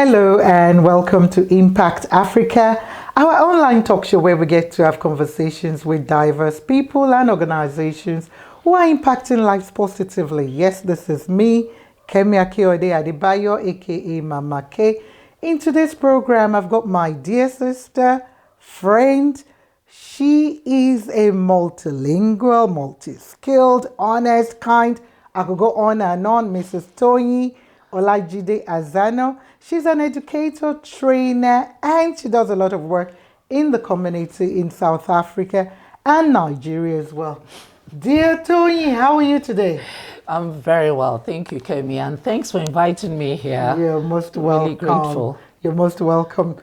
Hello and welcome to Impact Africa, our online talk show where we get to have conversations with diverse people and organizations who are impacting lives positively. Yes, this is me, Kemi Akeode Adebayo, aka Mama K. In today's program, I've got my dear sister, friend. She is a multilingual, multi-skilled, honest, kind. I could go on and on. Mrs Oluwatoyin Olajide-Azanor. She's an educator, trainer, and she does a lot of work in the community in South Africa and Nigeria as well. Dear Toyin, how are you today? I'm very well, thank you, Kemi, and thanks for inviting me here. You're most welcome. Really grateful. You're most welcome.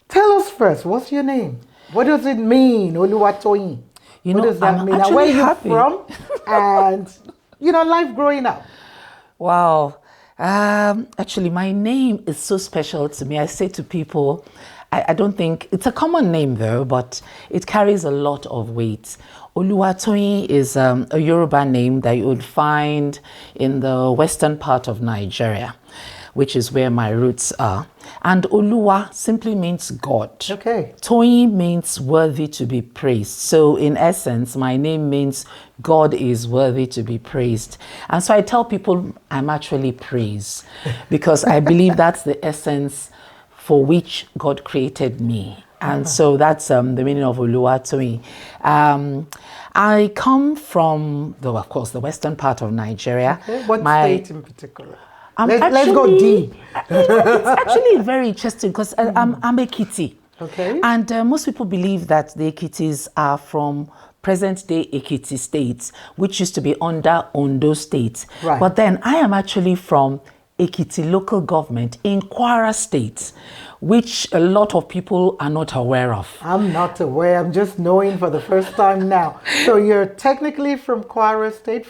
Tell us first, what's your name? What does it mean, Oluwatoyin? What does that mean? And where are you from? And, life growing up. Wow. Actually, my name is so special to me. I say to people, I don't think, it's a common name though, but it carries a lot of weight. Oluwatoyin is a Yoruba name that you would find in the western part of Nigeria, which is where my roots are. And Oluwa simply means God. Okay. Toyin means worthy to be praised. So in essence, my name means God is worthy to be praised. And so I tell people I'm actually praise because I believe that's the essence for which God created me. And so that's the meaning of Oluwatoyin. I come from, of course, the western part of Nigeria. Okay. What state in particular? Let's Actually, go deep. It's actually very interesting because I'm Ekiti. Okay. And most people believe that the Ekitis are from present-day Ekiti State, which used to be under Ondo State. Right. But then I am actually from Ekiti local government in Kwara State, which a lot of people are not aware of. I'm not aware. I'm just knowing for the first time now. So you're technically from Kwara State,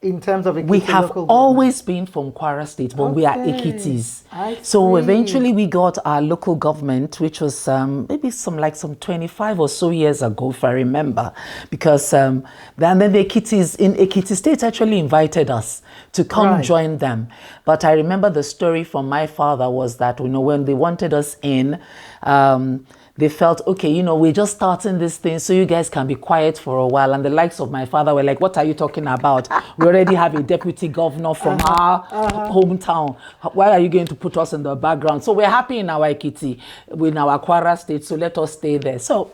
in terms of Ekiti We have local always been from Kwara State, but we are Ekitis. So eventually we got our local government, which was maybe some 25 or so years ago, if I remember, because then the Ekitis in Ekiti State actually invited us to come join them. But I remember the story from my father was that, when they wanted us in, they felt, okay, we're just starting this thing, so you guys can be quiet for a while. And the likes of my father were like, what are you talking about? We already have a deputy governor from our hometown. Why are you going to put us in the background? So we're happy in our Ekiti, in our Kwara State, so let us stay there. So,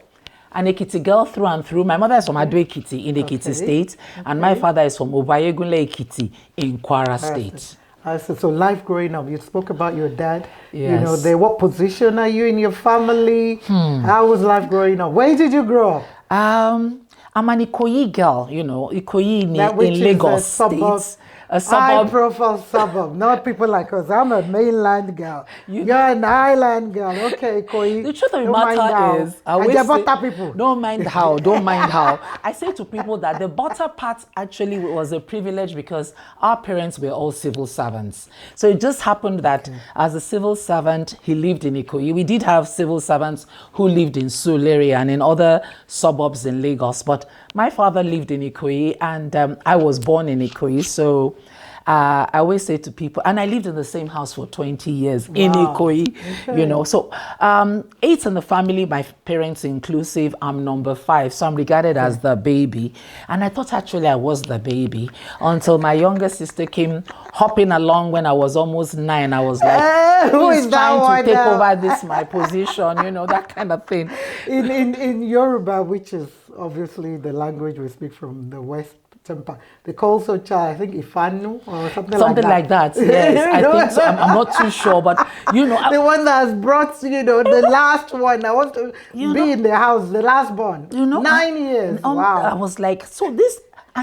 an Ekiti girl through and through. My mother is from Ado Ekiti in Ekiti State, and my father is from Obayegunle Ekiti in Kwara State. So life growing up, you spoke about your dad. Yes. What position are you in your family? How was life growing up? Where did you grow up? I'm an Ikoyi girl, Ikoyi in Lagos State. A suburb. High-profile suburb, not people like us. I'm a mainland girl. You're an island girl. Okay, Ikoyi. The truth of the matter is, don't mind how. I say to people that the butter part actually was a privilege because our parents were all civil servants. So it just happened that as a civil servant, he lived in Ikoyi. We did have civil servants who lived in Surulere and in other suburbs in Lagos, but my father lived in Ikoyi and I was born in Ikoyi. So I always say to people, and I lived in the same house for 20 years in Ikoyi, So 8 in the family, my parents inclusive, I'm number 5. So I'm regarded as the baby. And I thought actually I was the baby until my younger sister came hopping along when I was almost 9. I was like, who is trying to take over my position, that kind of thing. In Yoruba, which is obviously the language we speak from the West, they call such I think Ifanu or something like that. Yes, I think so. I'm not too sure, but the one that has brought the last one. I want to be in the house, the last born. 9 years. Wow. I was like, so this.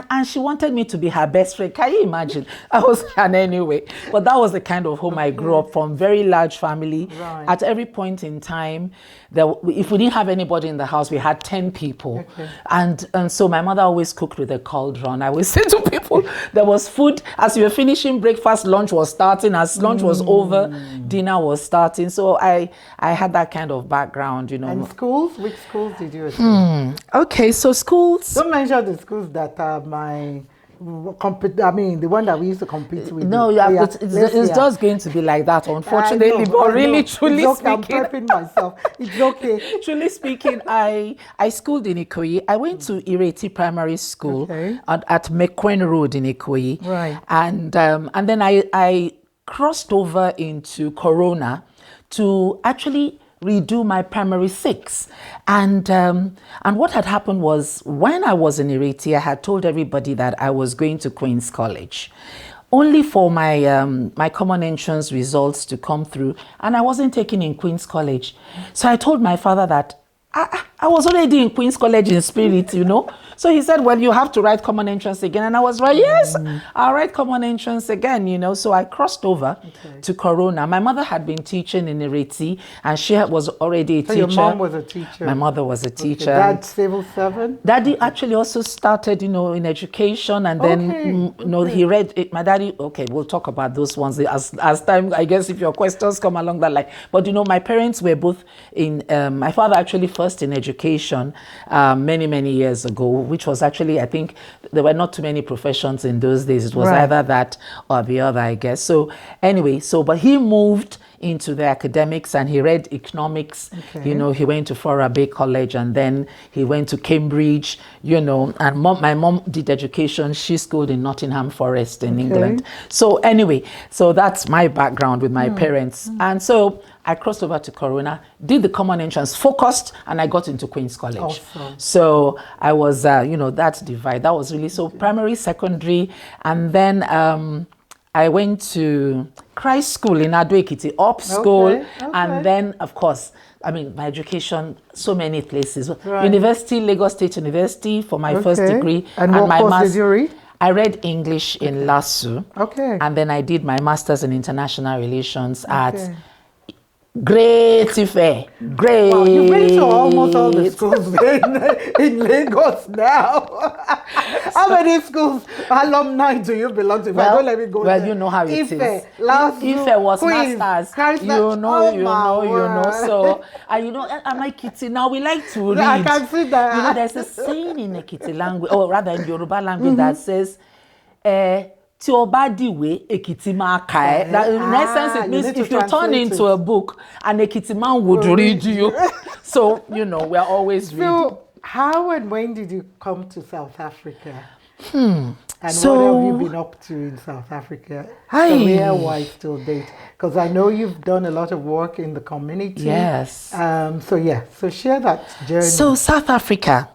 And she wanted me to be her best friend. Can you imagine? I was and anyway. But that was the kind of home I grew up from. Very large family. Right. At every point in time, if we didn't have anybody in the house, we had 10 people. Okay. And so my mother always cooked with a cauldron. I always say to people, there was food. As you were finishing breakfast, lunch was starting. As lunch was over, dinner was starting. So I had that kind of background, And schools? Which schools did you attend? Okay, so schools. Don't mention the schools that my the one that we used to compete with. No, it's just going to be like that, unfortunately. But really, truly it's okay. speaking, I'm prepping myself. It's okay. Truly speaking, I schooled in Ikoyi. I went to Ireti Primary School at McQueen Road in Ikoyi. Right. And then I crossed over into Corona to actually redo my primary 6. And what had happened was, when I was in Ireti, I had told everybody that I was going to Queen's College, only for my my common entrance results to come through, and I wasn't taken in Queen's College. So I told my father that I was already in Queen's College in spirit, you know. So he said, well, you have to write common entrance again. And I was like, yes, I'll write common entrance again, you know. So I crossed over to Corona. My mother had been teaching in Ireti, and she was already a teacher. Your mom was a teacher? My mother was a teacher. Dad, civil servant? Daddy actually also started, you know, in education, and then, you know, he read it. My daddy, we'll talk about those ones as time, I guess, if your questions come along that line. But, you know, my parents were both in, my father actually first in education many years ago, which was actually, I think, there were not too many professions in those days. It was either that or the other, I guess. So anyway, but he moved into the academics, and he read economics. You know, he went to Kwara State College, and then he went to Cambridge, you know, and my mom did education. She schooled in Nottingham Forest in England. So anyway, so that's my background with my parents. And so I crossed over to Corona, did the common entrance, focused, and I got into Queen's College. Awesome. So I was, you know, that divide, that was really, so primary, secondary, and then I went to Christ School in Ado-Ekiti, up school, and then, of course, I mean, my education, so many places. University, Lagos State University for my first degree. And what course did you read? I read English in LASU. And then I did my master's in international relations at Great Ife. Great. Wow, you've been to almost all the schools in Lagos now. How many schools, alumni do you belong to? Well, don't let me go there. You know how it is. LASU, Ife was Queens, masters. You know. So, you know, I'm like Kitty. Now we like to read. I can see that. You know, there's a saying in the Kitty language, or rather in Yoruba language, that says, tí o bá dìwé, Èkìtì máa kà ẹ́. That, in essence, it means if you turn into a book, an Èkìtì man would read you. So, you know, we're always reading. So, how and when did you come to South Africa? And what have you been up to in South Africa, career-wise till date? Because I know you've done a lot of work in the community. Yes. So share that journey. So South Africa,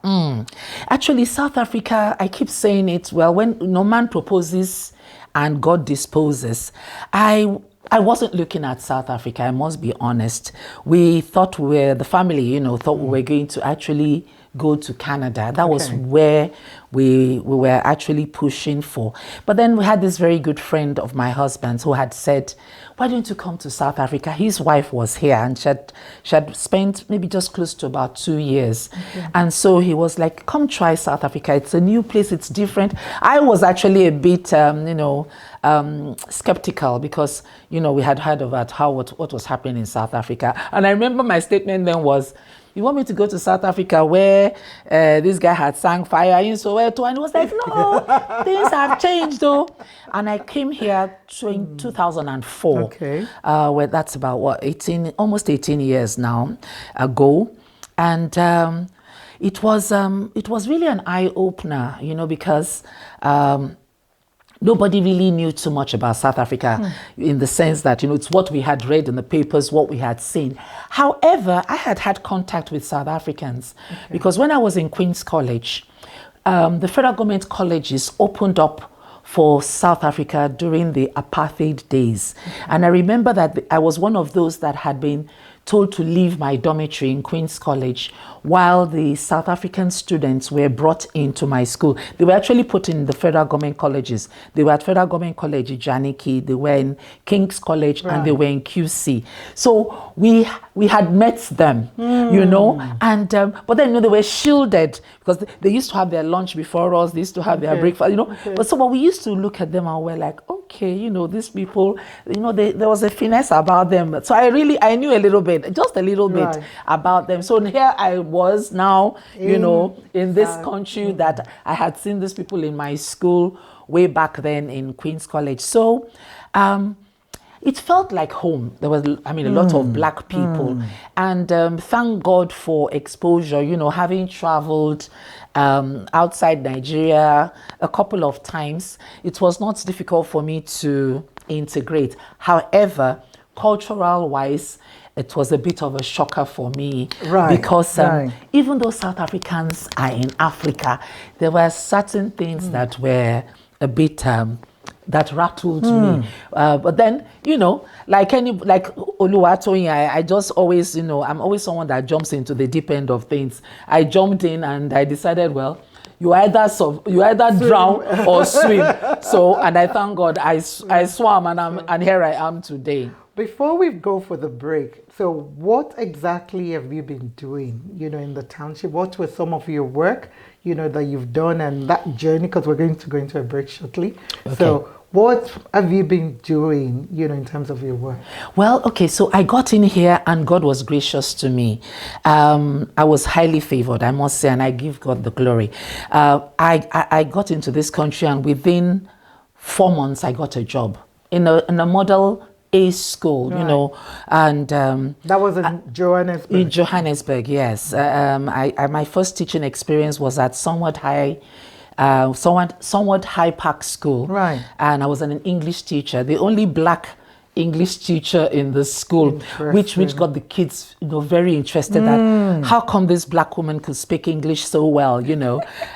actually South Africa, I keep saying it, well, when no man proposes and God disposes, I wasn't looking at South Africa, I must be honest. We thought the family, you know, thought we were going to actually go to Canada. That was where we were actually pushing for. But then we had this very good friend of my husband's who had said, why don't you come to South Africa? His wife was here, and she had spent maybe just close to about 2 years. And so he was like, come try South Africa. It's a new place. It's different. I was actually a bit, you know, skeptical because, you know, we had heard about what was happening in South Africa. And I remember my statement then was, you want me to go to South Africa where this guy had sang Fire in Soweto? And he was like, no, things have changed though. And I came here in 2004. Where that's about what, almost 18 years now ago. And it was really an eye-opener, you know, because nobody really knew too much about South Africa in the sense that, you know, it's what we had read in the papers, what we had seen. However, I had contact with South Africans because when I was in Queen's College, the federal government colleges opened up for South Africa during the apartheid days. And I remember that I was one of those that had been told to leave my dormitory in Queen's College while the South African students were brought into my school. They were actually put in the federal government colleges. They were at Federal Government College in Janiki, they were in King's College, and they were in QC. So we had met them, you know, and but then, you know, they were shielded because they used to have their lunch before us, they used to have their breakfast, you know. But so we used to look at them and we're like, okay, you know, these people, you know, there was a finesse about them. So I knew a little bit bit about them. So here I was now, in this country that I had seen these people in my school way back then in Queen's College. So it felt like home. There was, a lot of black people. And thank God for exposure, having traveled outside Nigeria a couple of times. It was not difficult for me to integrate. However, cultural-wise, it was a bit of a shocker for me. Because even though South Africans are in Africa, there were certain things that were a bit... that rattled me. But then, like Oluwatoyin, I just always, I'm always someone that jumps into the deep end of things. I jumped in and I decided, well, you either drown or swim. So, and I thank God I swam and here I am today. Before we go for the break, so what exactly have you been doing, in the township? What were some of your work, that you've done and that journey? Because we're going to go into a break shortly. Okay. So what have you been doing, in terms of your work? Well, okay, so I got in here and God was gracious to me. I was highly favored, I must say, and I give God the glory. I got into this country and within 4 months I got a job in a model A school, and that was in Johannesburg. In Johannesburg, yes. My first teaching experience was at somewhat high Park School, and I was an English teacher, the only black English teacher in the school, which got the kids, very interested. That how come this black woman could speak English so well,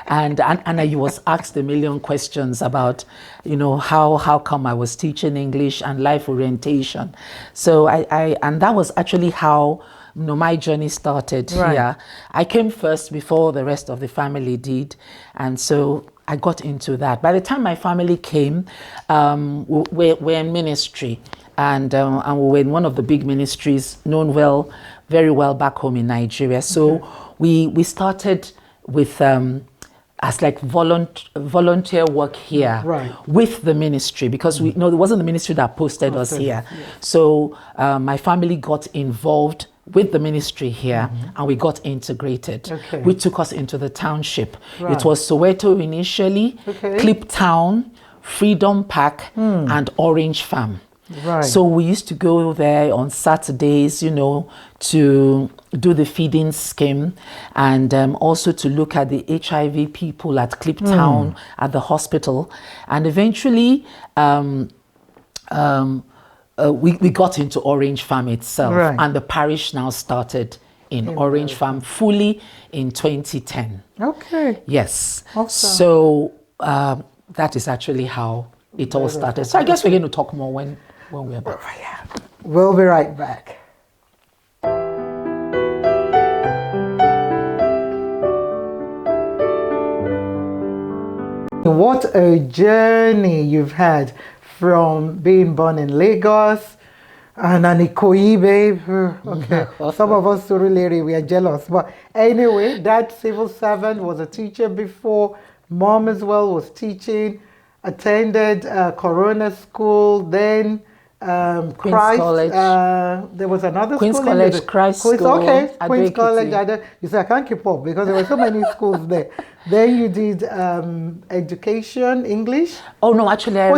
and I was asked a million questions about, how come I was teaching English and life orientation. So and that was actually how my journey started here. I came first before the rest of the family did, and so I got into that. By the time my family came, we're in ministry. And we were in one of the big ministries known very well back home in Nigeria. So we started with as like volunteer work here with the ministry, because it wasn't the ministry that posted us here. Yes. So my family got involved with the ministry here and we got integrated, which took us into the township. It was Soweto initially, Clip Town, Freedom Park and Orange Farm. So we used to go there on Saturdays, to do the feeding scheme and also to look at the HIV people at Clip Town, at the hospital. And eventually we got into Orange Farm itself, and the parish now started in Orange Farm fully in 2010. Okay. Yes. Awesome. So that is actually how it all started. So I guess we're going to talk more when we're back. We'll be right back. What a journey you've had from being born in Lagos and an Ikoyi babe. Okay, some of us Surulere, we are jealous. But anyway, that civil servant was a teacher before. Mom as well was teaching, attended Corona School, then Queen's College. There was another Queen's school. College, Christ School. Okay, Queen's College. You say, I can't keep up because there were so many schools there. Then you did education, English? Oh, no, actually, I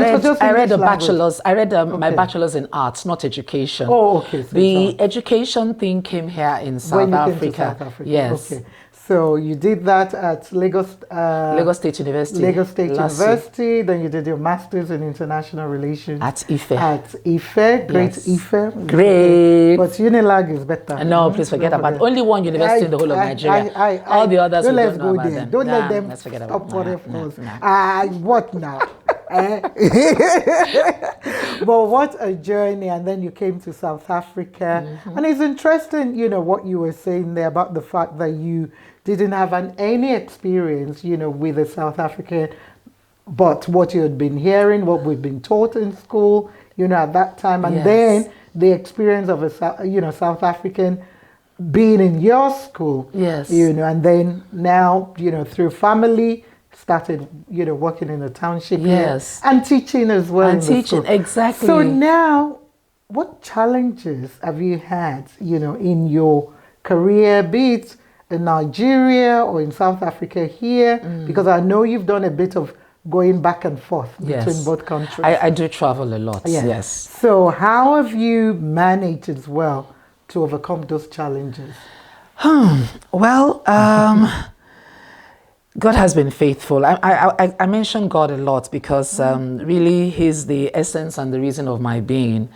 read a bachelor's. I read my bachelor's in arts, not education. Oh, okay. So the education thing came here in South Africa. Came to South Africa. Yes. Okay. So you did that at Lagos State University. Lagos State University. Then you did your master's in international relations at Ife. At Ife, great Ife. Great. But Unilag is better. No, please forget about it. Only one university in the whole of Nigeria. All the others we don't know about them. Don't let them stop for what now? But what a journey. And then you came to South Africa. And it's interesting, what you were saying there about the fact that you didn't have any experience, with a South African, but what you had been hearing, what we've been taught in school, at that time. And then the experience of a, South African being in your school. Yes. And then now, through family, started, working in the township. Yes. And teaching as well. And teaching, exactly. So now, what challenges have you had, in your career, be it in Nigeria or in South Africa here? Because I know you've done a bit of going back and forth between both countries. I do travel a lot, yes. So how have you managed as well to overcome those challenges? Well, God has been faithful. I mention God a lot because really He's the essence and the reason of my being.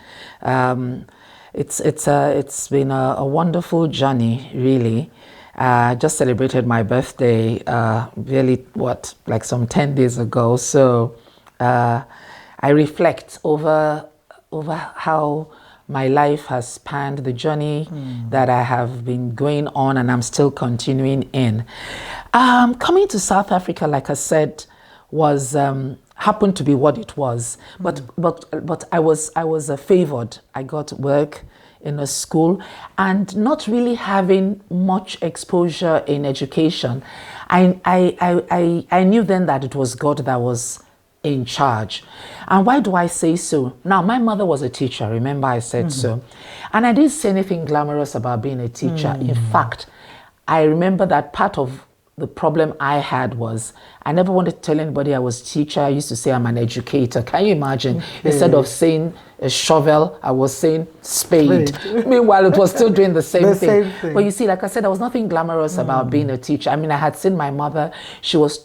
It's been a wonderful journey, really. Just celebrated my birthday, really, like some 10 days ago. So I reflect over how my life has spanned, the journey that I have been going on and I'm still continuing in. Coming to South Africa, like I said, was happened to be what it was. But I was favored. I got work in a school and not really having much exposure in education. I knew then that it was God that was in charge. And why do I say so? Now, my mother was a teacher, remember I said so. And I didn't say anything glamorous about being a teacher. In fact, I remember that part of the problem I had was I never wanted to tell anybody I was a teacher. I used to say I'm an educator. Can you imagine? Instead of saying a shovel, I was saying spade. Meanwhile, it was still doing the same thing. But you see, like I said, there was nothing glamorous about being a teacher. I mean, I had seen my mother. She was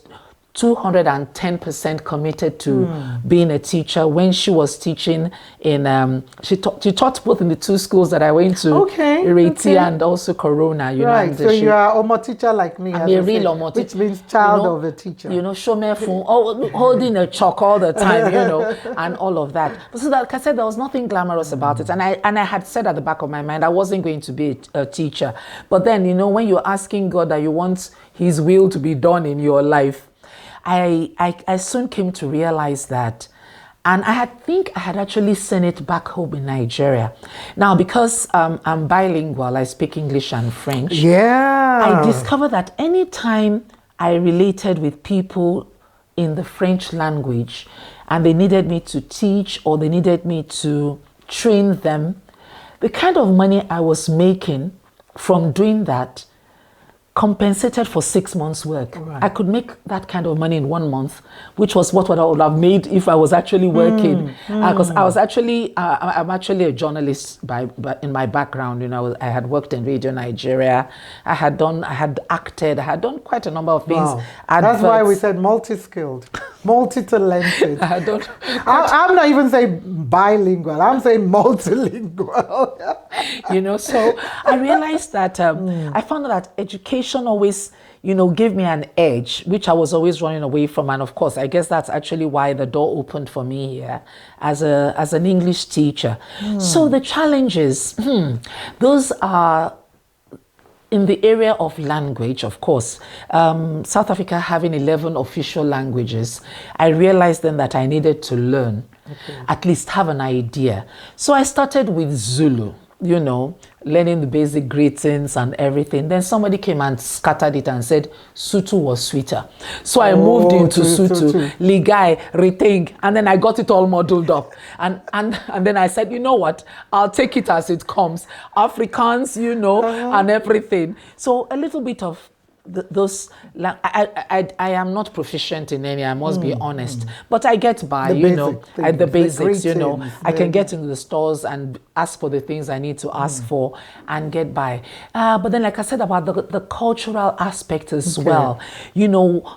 210% committed to being a teacher when she was teaching in she taught both in the two schools that I went to, Ireti and also Corona. You know, so you are a Omo teacher like me. I'm a real Omo teacher, which means child of a teacher. Holding a chalk all the time, and all of that. So like I said, there was nothing glamorous about it, and I had said at the back of my mind I wasn't going to be a teacher. But then when you're asking God that you want His will to be done in your life, I soon came to realize that, and I had actually seen it back home in Nigeria. Now, because I'm bilingual, I speak English and French. I discovered that anytime I related with people in the French language and they needed me to teach or they needed me to train them, the kind of money I was making from doing that compensated for 6 months' work. I could make that kind of money in 1 month, which was what I would have made if I was actually working. Because I was actually, I'm actually a journalist in my background. I had worked in Radio Nigeria. I had acted. I had done quite a number of things. Wow. That's why we said multi-skilled, multi-talented. I'm not even saying bilingual. I'm saying multilingual. So I realized that I found that education always, gave me an edge, which I was always running away from. And of course, I guess that's actually why the door opened for me here as an English teacher. So the challenges, those are in the area of language, of course. South Africa having 11 official languages, I realized then that I needed to learn, at least have an idea. So I started with Zulu. Learning the basic greetings and everything. Then somebody came and scattered it and said Sutu was sweeter. So I moved into Sutu, Ligai, Reteng, and then I got it all modeled up. And then I said, you know what? I'll take it as it comes. Afrikaans, and everything. So a little bit of those, I am not proficient in any, I must be honest, but I get by, the basics, I can get into the stores and ask for the things I need to ask for and get by. But then, like I said about the cultural aspect as well,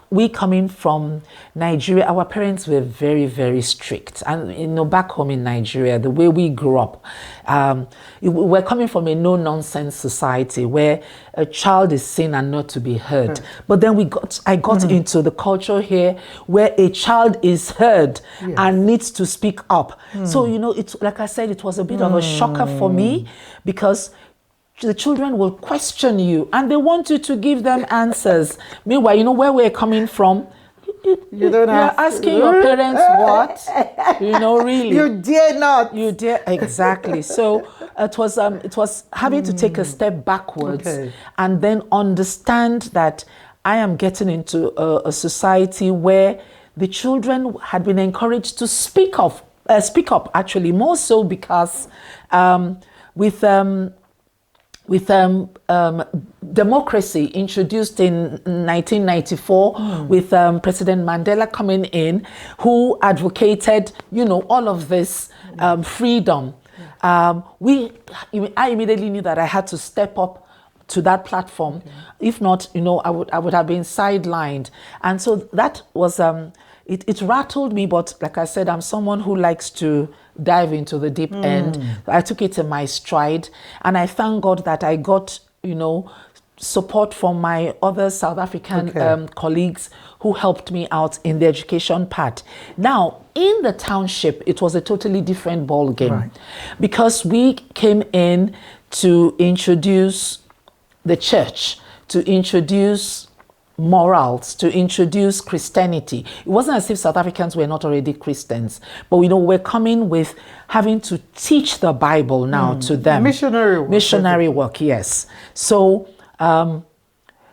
we coming from Nigeria, our parents were very, very strict. And, back home in Nigeria, the way we grew up, we're coming from a no-nonsense society where a child is seen and not to be heard. But then I got into the culture here where a child is heard and needs to speak up. So, it's like I said, it was a bit of a shocker for me because the children will question you and they want you to give them answers. Meanwhile, where we're coming from, you're asking your parents what? Really. You dare not. You dare, exactly. So it was having to take a step backwards and then understand that I am getting into a society where the children had been encouraged to speak of speak up, actually, more so because with democracy introduced in 1994 with President Mandela coming in, who advocated, all of this freedom. I immediately knew that I had to step up to that platform. If not, I would have been sidelined. And so that was, it rattled me, but like I said, I'm someone who likes to dive into the deep end. I took it in my stride, and I thank God that I got, support from my other South African colleagues who helped me out in the education part. Now, in the township, it was a totally different ball game, because we came in to introduce the church, to introduce morals, to introduce Christianity. It wasn't as if South Africans were not already Christians, but we're coming with having to teach the Bible now to them. Missionary work, yes. So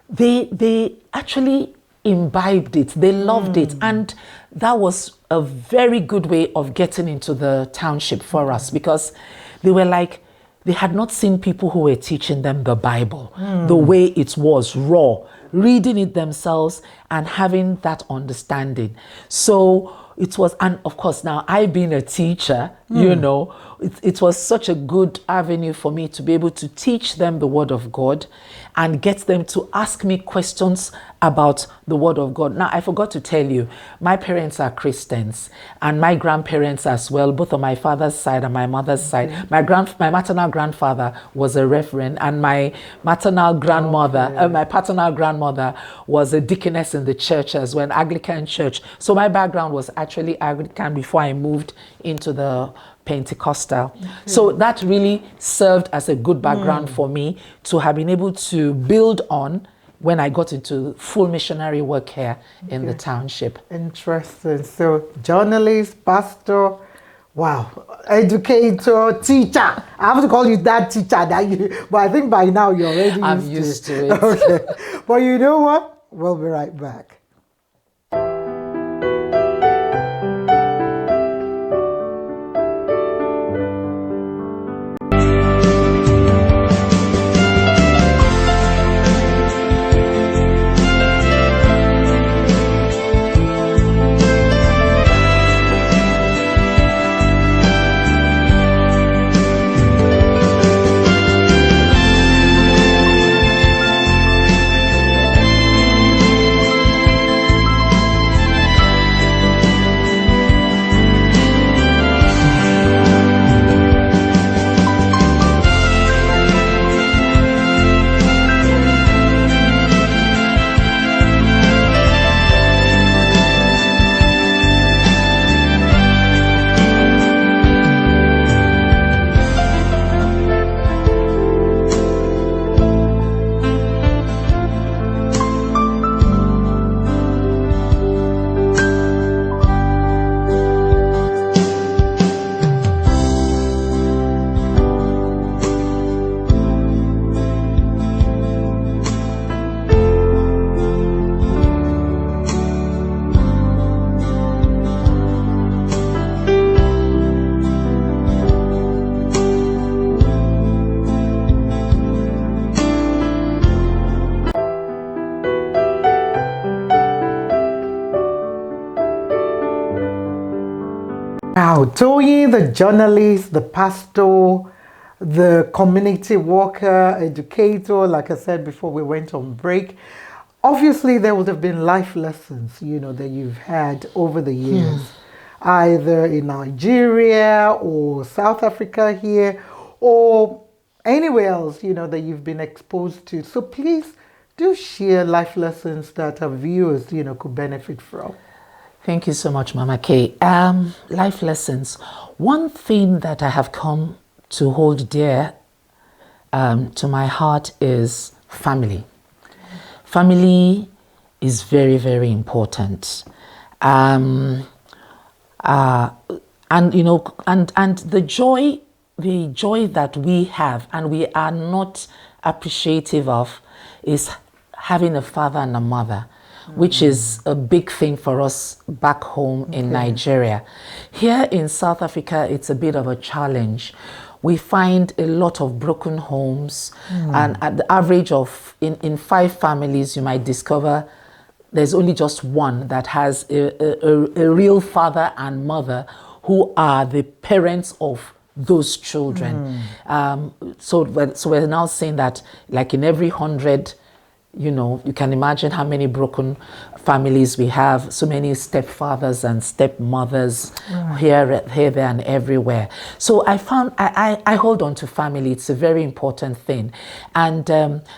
they actually imbibed it, they loved it, and that was a very good way of getting into the township for us, because they were like, they had not seen people who were teaching them the Bible the way it was, raw, reading it themselves and having that understanding. So it was, and of course now I being a teacher, it was such a good avenue for me to be able to teach them the Word of God and get them to ask me questions about the Word of God. Now, I forgot to tell you, my parents are Christians, and my grandparents as well, both on my father's side and my mother's side. My maternal grandfather was a reverend, and my maternal grandmother, my paternal grandmother was a deaconess in the church as well, an Anglican church. So my background was actually Anglican before I moved into the Pentecostal. So that really served as a good background for me to have been able to build on when I got into full missionary work here in the township. Interesting. So journalist, pastor, wow, educator, teacher. I have to call you that teacher, but I think by now you're already used to it. Okay. But you know what? We'll be right back. Now, Toyin, the journalist, the pastor, the community worker, educator, like I said before we went on break, obviously there would have been life lessons, that you've had over the years, either in Nigeria or South Africa here, or anywhere else, that you've been exposed to. So please do share life lessons that our viewers, could benefit from. Thank you so much, Mama K. Life lessons. One thing that I have come to hold dear to my heart is family. Family is very, very important. And the joy that we have and we are not appreciative of is having a father and a mother which is a big thing for us back home in Nigeria. Here in South Africa, it's a bit of a challenge. We find a lot of broken homes, and at the average of, in 5 families, you might discover there's only just one that has a real father and mother who are the parents of those children. So we're now saying that, like, in every 100, you can imagine how many broken families we have, so many stepfathers and stepmothers here, there, and everywhere. So I found, I hold on to family. It's a very important thing. And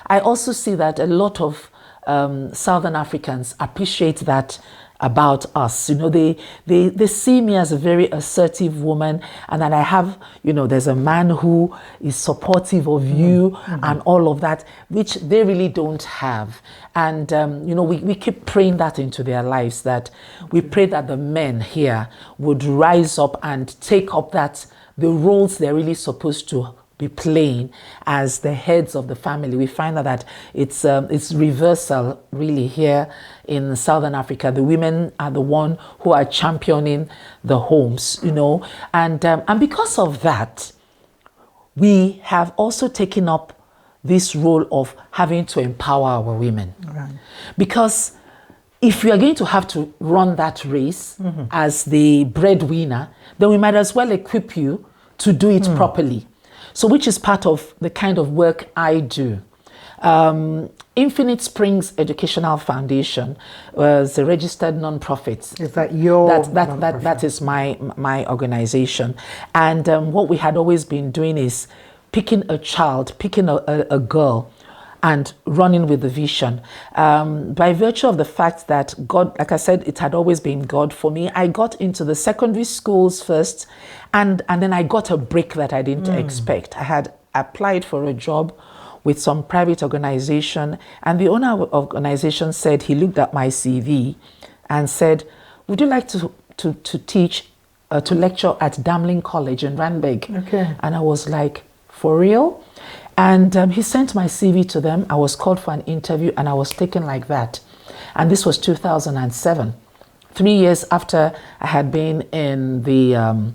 I also see that a lot of Southern Africans appreciate that about us. They see me as a very assertive woman, and then I have, there's a man who is supportive of you and all of that, which they really don't have. And we keep praying that into their lives, that we pray that the men here would rise up and take up the roles they're really supposed to be playing as the heads of the family. We find that it's reversal really here in Southern Africa. The women are the one who are championing the homes, and because of that, we have also taken up this role of having to empower our women. Because if we are going to have to run that race as the breadwinner, then we might as well equip you to do it properly. So, which is part of the kind of work I do. InfiniteSprings Educational Foundation was a registered non-profit. Is that your that is my organization. And what we had always been doing is picking a girl and running with the vision. By virtue of the fact that God, like I said, it had always been God for me, I got into the secondary schools first, and then I got a break that I didn't expect. I had applied for a job with some private organization, and the owner of the organization said, he looked at my CV and said, would you like to teach, to lecture at Damling College in Randburg? And I was like, for real? And he sent my CV to them. I was called for an interview, and I was taken like that. And this was 2007. 3 years after I had been in the,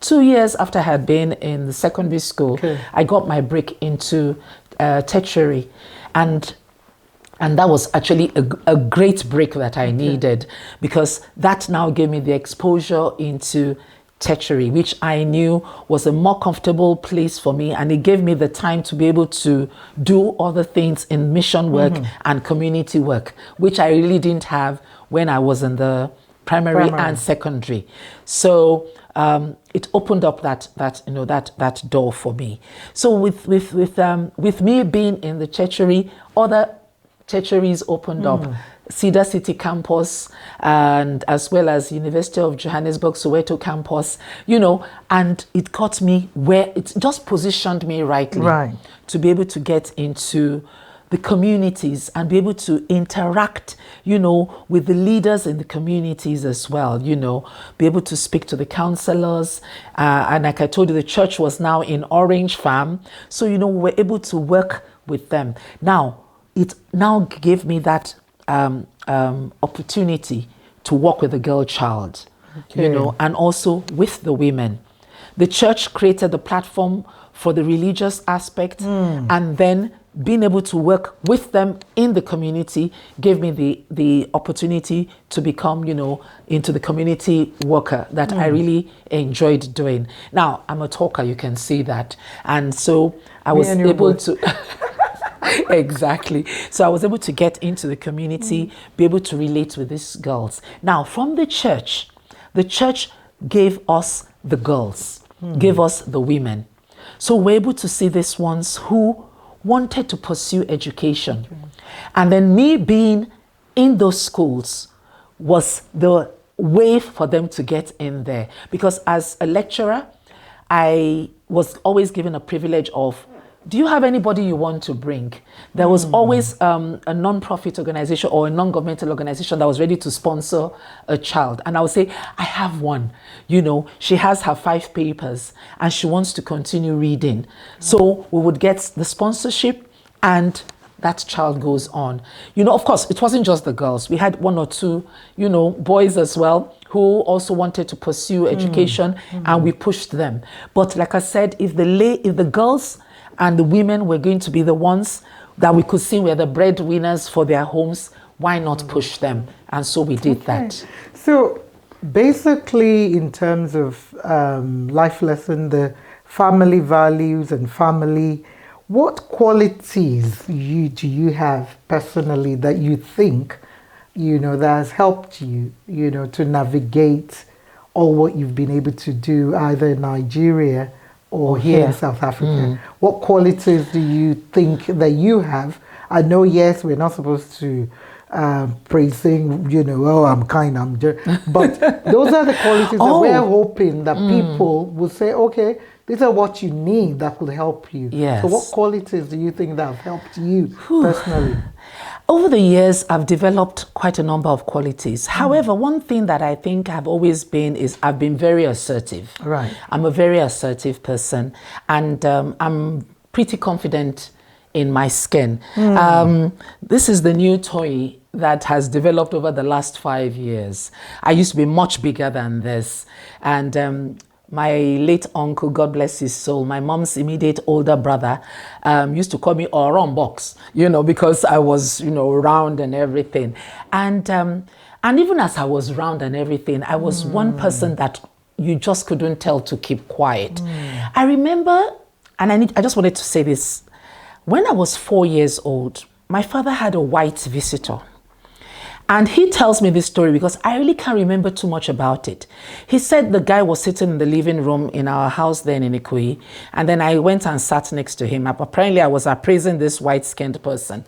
2 years after I had been in the secondary school, I got my break into tertiary. And that was actually a great break that I needed, because that now gave me the exposure into tertiary, which I knew was a more comfortable place for me, and it gave me the time to be able to do other things in mission work and community work, which I really didn't have when I was in the primary and secondary. So it opened up that door for me. So with me being in the tertiary, other tertiaries opened up. Cedar City campus, and as well as University of Johannesburg, Soweto campus, and it got me where it just positioned me rightly to be able to get into the communities and be able to interact, with the leaders in the communities as well, be able to speak to the counselors. And like I told you, the church was now in Orange Farm. So, we were able to work with them. Now, it now gave me that opportunity to work with the girl child, and also with the women. The church created the platform for the religious aspect, and then being able to work with them in the community gave me the opportunity to become, into the community worker that I really enjoyed doing. Now, I'm a talker, you can see that. And so I was able to... Exactly. So I was able to get into the community, be able to relate with these girls. Now, from the church gave us the girls, gave us the women. So we're able to see these ones who wanted to pursue education. And then me being in those schools was the way for them to get in there. Because as a lecturer, I was always given a privilege of, do you have anybody you want to bring? There was always a non-profit organization or a non-governmental organization that was ready to sponsor a child. And I would say, I have one. She has her 5 papers and she wants to continue reading. So we would get the sponsorship and that child goes on. Of course, it wasn't just the girls. We had one or two, boys as well who also wanted to pursue education, and we pushed them. But like I said, if the girls and the women were going to be the ones that we could see were the breadwinners for their homes, why not push them? And so we did that. So basically, in terms of life lesson, the family values and family, what qualities do you have personally that you think, that has helped you, to navigate all what you've been able to do either in Nigeria or here in South Africa? What qualities do you think that you have? I know, yes, we're not supposed to praising, I'm kind, but those are the qualities that we're hoping that people will say, okay, these are what you need that could help you. Yes. So what qualities do you think that have helped you personally? Over the years, I've developed quite a number of qualities. However, one thing that I think I've always been is I've been very assertive. Right. I'm a very assertive person, and I'm pretty confident in my skin. This is the new Toyin that has developed over the last 5 years. I used to be much bigger than this, and my late uncle, God bless his soul, my mom's immediate older brother, used to call me Oron Box, because I was, round and everything. And even as I was round and everything, I was one person that you just couldn't tell to keep quiet. I remember, and I just wanted to say this, when I was 4 years old, my father had a white visitor. And he tells me this story because I really can't remember too much about it. He said the guy was sitting in the living room in our house then in Ikoyi, and then I went and sat next to him. Apparently I was appraising this white-skinned person.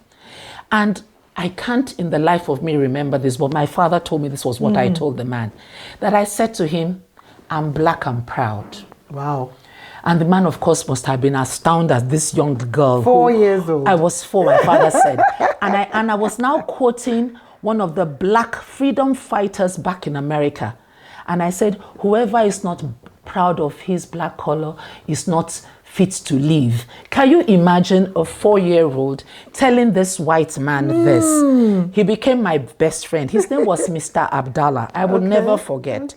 And I can't in the life of me remember this, but my father told me this was what I told the man. That I said to him, I'm black and proud. Wow. And the man, of course, must have been astounded at this young girl. 4 years old. I was 4, my father said. And I was now quoting one of the black freedom fighters back in America. And I said, whoever is not proud of his black color is not fit to live. Can you imagine a 4-year-old telling this white man this? He became my best friend. His name was Mr. Abdallah. I will never forget.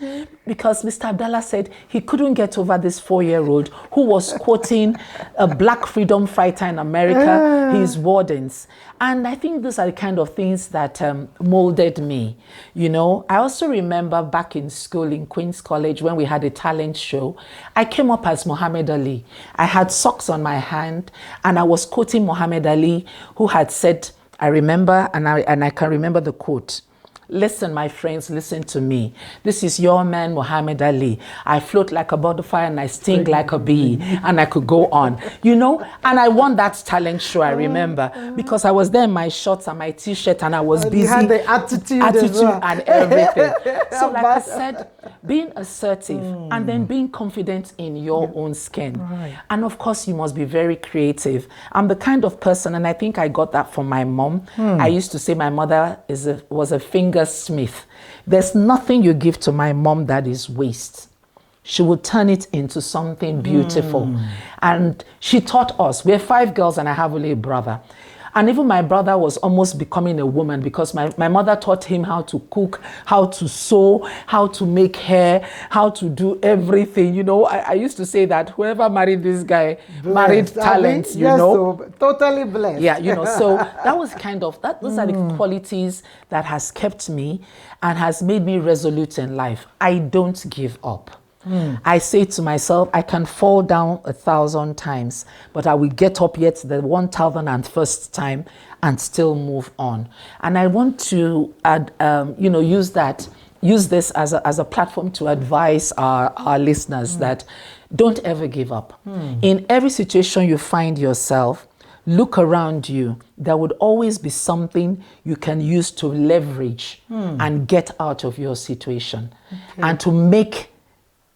Because Mr. Abdallah said he couldn't get over this 4-year-old who was quoting a black freedom fighter in America, his wardens. And I think those are the kind of things that molded me. I also remember back in school in Queen's College when we had a talent show, I came up as Muhammad Ali. I had socks on my hand and I was quoting Muhammad Ali, who had said, I remember, and I can remember the quote. Listen, my friends, listen to me. This is your man, Muhammad Ali. I float like a butterfly and I sting like a bee. And I could go on, and I won that talent show, I remember, because I was there in my shorts and my t-shirt and I was busy. You had the attitude and everything. So like I said, being assertive and then being confident in your own skin. Right. And of course, you must be very creative. I'm the kind of person, and I think I got that from my mom. I used to say my mother was a finger smith. There's nothing you give to my mom that is waste. She will turn it into something beautiful. And she taught us. We're 5 girls and I have only a brother. And even my brother was almost becoming a woman because my mother taught him how to cook, how to sew, how to make hair, how to do everything. I used to say that whoever married this guy married talent, So totally blessed. Yeah, so that was those are the qualities that has kept me and has made me resolute in life. I don't give up. I say to myself, I can fall down 1,000 times, but I will get up yet the 1,001st time and still move on. And I want to use this as a platform to advise our listeners that don't ever give up. In every situation you find yourself, look around you. There would always be something you can use to leverage and get out of your situation and to make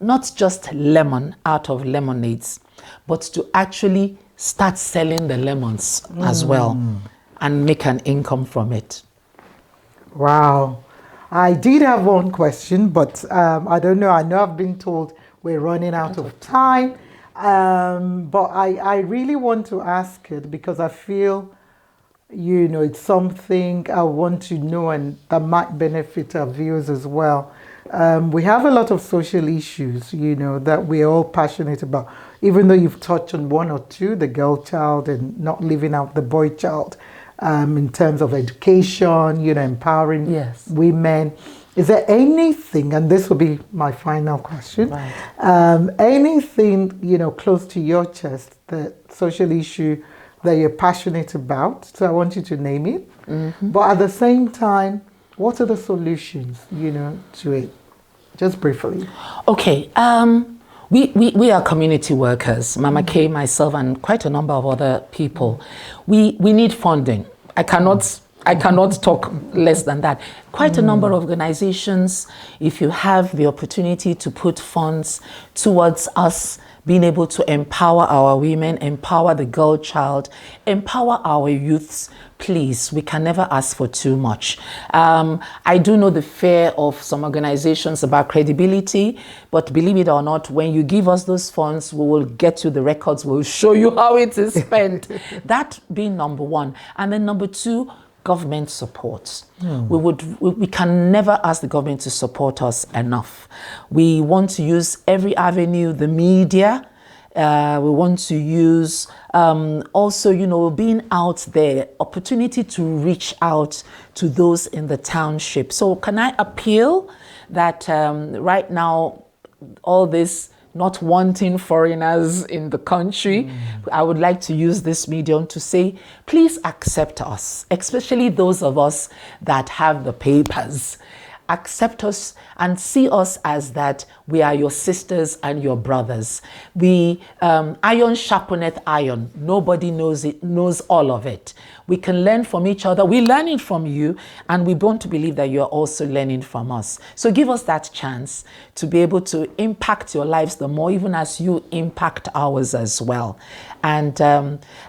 not just lemon out of lemonades, but to actually start selling the lemons as well and make an income from it. Wow. I did have one question, but I don't know. I know I've been told we're running out of time, but I really want to ask it because I feel you know, it's something I want to know and that might benefit our viewers as well. We have a lot of social issues, you know, that we're all passionate about. Even though you've touched on one or two, the girl child and not leaving out the boy child, in terms of education, you know, empowering women. Is there anything, and this will be my final question, anything, you know, close to your chest, the social issue that you're passionate about? So I want you to name it. But at the same time, what are the solutions, you know, to it? Just briefly. Okay. We are community workers, Mama K, myself, and quite a number of other people. We need funding. I cannot talk less than that. Quite a number of organizations, if you have the opportunity to put funds towards us being able to empower our women, empower the girl child, empower our youths, please, we can never ask for too much. I do know the fear of some organizations about credibility, but believe it or not, when you give us those funds, we will get you the records, we'll show you how it is spent. That being number one. And then number two, government support. We can never ask the government to support us enough. We want to use every avenue, the media. We want to use also, you know, being out there, opportunity to reach out to those in the township. So can I appeal that right now, all this not wanting foreigners in the country, I would like to use this medium to say, please accept us, especially those of us that have the papers. Accept us and see us as that we are your sisters and your brothers. We iron sharpeneth iron. Nobody knows all of it. We can learn from each other. We're learning from you, and we want to believe that you're also learning from us. So give us that chance to be able to impact your lives the more, even as you impact ours as well. And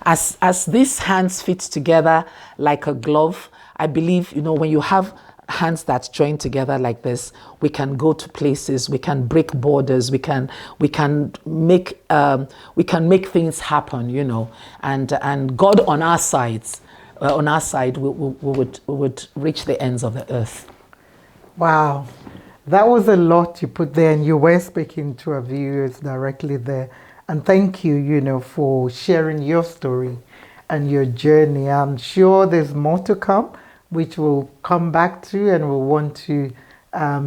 as these hands fit together like a glove, I believe, you know, when you have hands that join together like this, we can go to places, we can break borders, we can make things happen, you know, and God on our sides, we would reach the ends of the earth. Wow, that was a lot you put there, and you were speaking to our viewers directly there. And thank you, you know, for sharing your story and your journey. I'm sure there's more to come, which we'll come back to, and we'll want to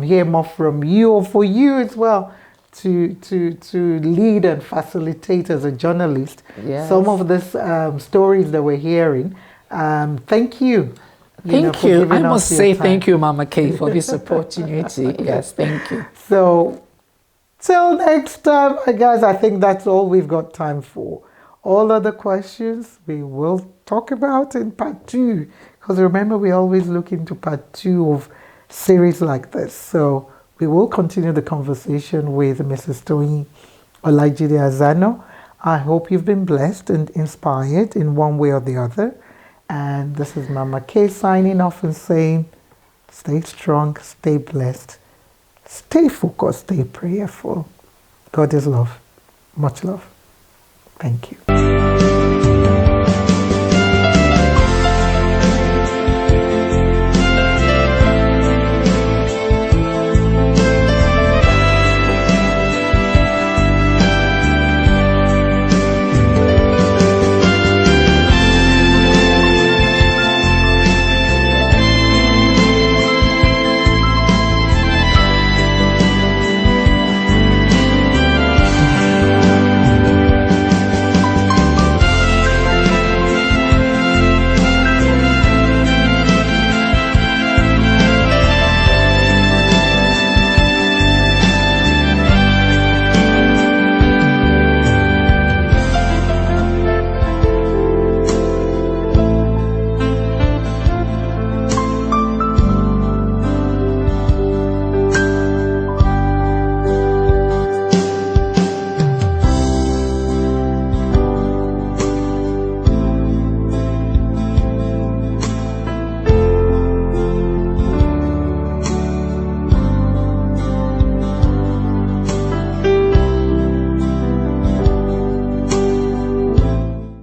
hear more from you, or for you as well, to lead and facilitate as a journalist some of these stories that we're hearing. Thank you. Thank you. I must say thank you, Mama K, for this opportunity. Yes, thank you. So, till next time, guys, I think that's all we've got time for. All other questions we will talk about in part 2. Because remember, we always look into part 2 of series like this. So we will continue the conversation with Mrs. Toyin Olajide-Azanor. I hope you've been blessed and inspired in one way or the other. And this is Mama K signing off and saying, stay strong, stay blessed, stay focused, stay prayerful. God is love. Much love. Thank you.